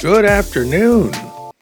Good afternoon.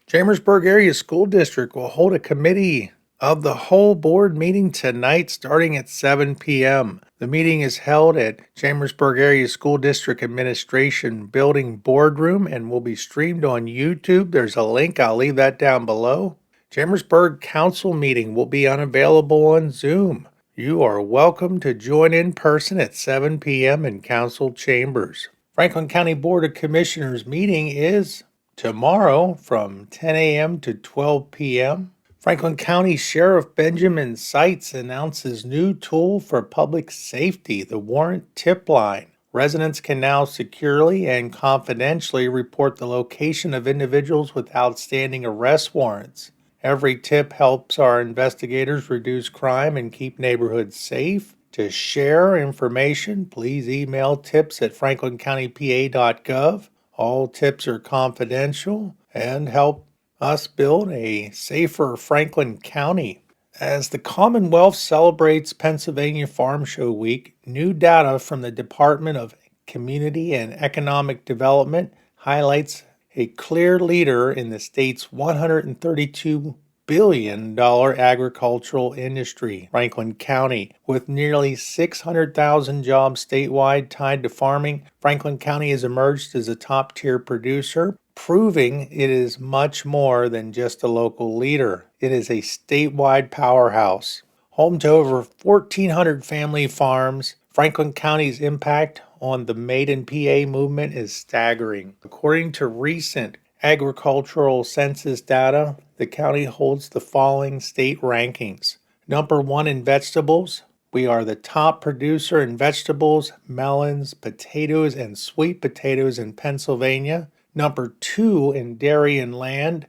Chambersburg Area School District will hold a committee of the whole board meeting tonight starting at 7 p.m. The meeting is held at Chambersburg Area School District Administration Building Boardroom and will be streamed on YouTube. There's a link, I'll leave that down below. Chambersburg Council meeting will be unavailable on Zoom. You are welcome to join in person at 7 p.m. in Council Chambers. Franklin County Board of Commissioners meeting is tomorrow from 10 a.m. to 12 p.m. Franklin County Sheriff Benjamin Seitz announces new tool for public safety, the warrant tip line. Residents can now securely and confidentially report the location of individuals with outstanding arrest warrants. Every tip helps our investigators reduce crime and keep neighborhoods safe. To share information, please email tips@franklincountypa.gov. All tips are confidential and help us build a safer Franklin County. As the Commonwealth celebrates Pennsylvania Farm Show Week, new data from the Department of Community and Economic Development highlights a clear leader in the state's $132 billion agricultural industry, Franklin County. With nearly 600,000 jobs statewide tied to farming, Franklin County has emerged as a top-tier producer, proving it is much more than just a local leader. It is a statewide powerhouse. Home to over 1,400 family farms, Franklin County's impact on the Made in PA movement is staggering. According to recent agricultural census data, the county holds the following state rankings. Number 1 in vegetables. We are the top producer in vegetables, melons, potatoes, and sweet potatoes in Pennsylvania. Number 2 in dairy and land,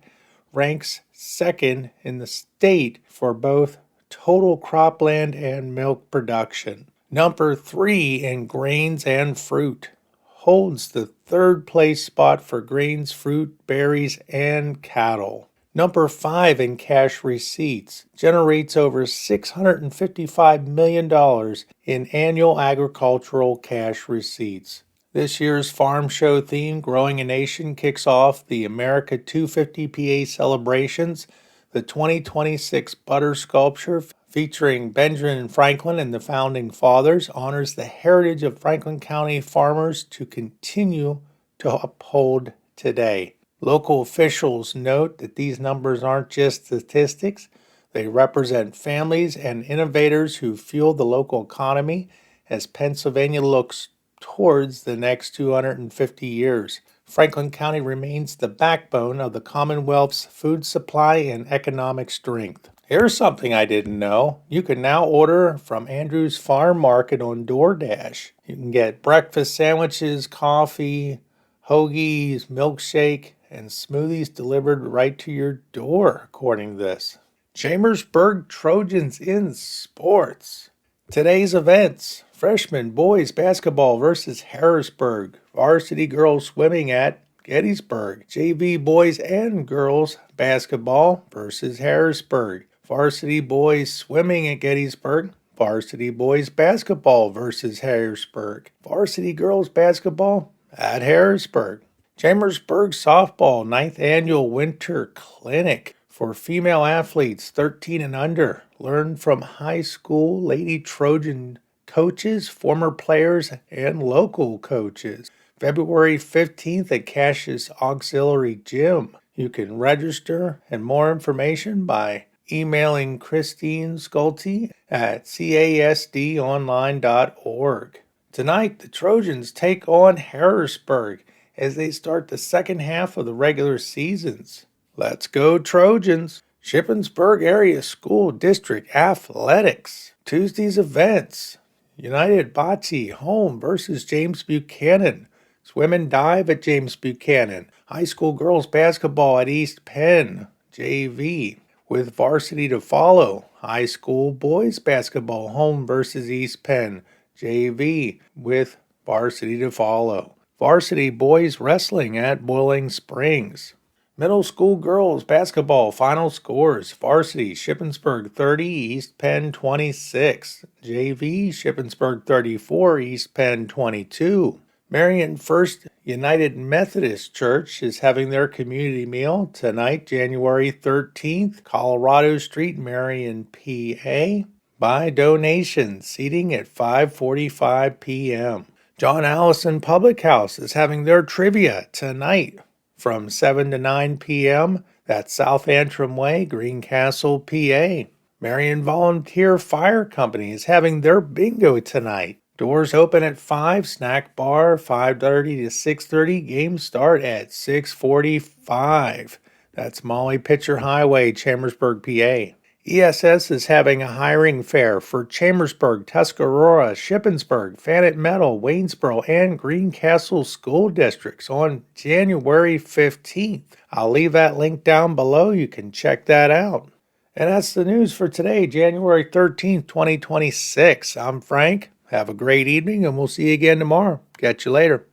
ranks second in the state for both total cropland and milk production. Number 3 in grains and fruit, holds the third place spot for grains, fruit, berries, and cattle. Number 5 in cash receipts, generates over $655 million in annual agricultural cash receipts. This year's Farm Show theme, Growing a Nation, kicks off the America 250 PA celebrations. The 2026 Butter Sculpture, featuring Benjamin Franklin and the Founding Fathers, honors the heritage of Franklin County farmers to continue to uphold today. Local officials note that these numbers aren't just statistics. They represent families and innovators who fuel the local economy as Pennsylvania looks towards the next 250 years. Franklin County remains the backbone of the Commonwealth's food supply and economic strength. Here's something I didn't know. You can now order from Andrew's Farm Market on DoorDash. You can get breakfast sandwiches, coffee, hoagies, milkshake, and smoothies delivered right to your door, according to this. Chambersburg Trojans in sports. Today's events: freshman boys basketball versus Harrisburg, varsity girls swimming at Gettysburg, JV boys and girls basketball versus Harrisburg, varsity boys swimming at Gettysburg, varsity boys basketball versus Harrisburg, varsity girls basketball at Harrisburg. Chambersburg softball 9th annual winter clinic for female athletes 13 and under. Learn from high school Lady Trojan coaches, former players, and local coaches. February 15th at Cassius Auxiliary Gym. You can register and more information by emailing Christine Schulte at casdonline.org. Tonight, the Trojans take on Harrisburg as they start the second half of the regular seasons. Let's go Trojans! Shippensburg Area School District Athletics. Tuesday's events: United Bocce home versus James Buchanan. Swim and dive at James Buchanan. High school girls basketball at East Penn, JV, with varsity to follow. High school boys basketball home versus East Penn, JV, with varsity to follow. Varsity boys wrestling at Boiling Springs. Middle school girls basketball final scores: varsity Shippensburg 30, East Penn 26. JV Shippensburg 34, East Penn 22. Marion First United Methodist Church is having their community meal tonight, January 13th, Colorado Street, Marion, PA, by donation, seating at 5:45 p.m. John Allison Public House is having their trivia tonight from 7 to 9 p.m. That's South Antrim Way, Greencastle, PA. Marion Volunteer Fire Company is having their bingo tonight. Doors open at 5, snack bar 5:30 to 6:30, game start at 6:45. That's Molly Pitcher Highway, Chambersburg, PA. ESS is having a hiring fair for Chambersburg, Tuscarora, Shippensburg, Fannett Meadow, Waynesboro, and Greencastle school districts on January 15th. I'll leave that link down below. You can check that out. And that's the news for today, January 13th, 2026. I'm Frank. Have a great evening, and we'll see you again tomorrow. Catch you later.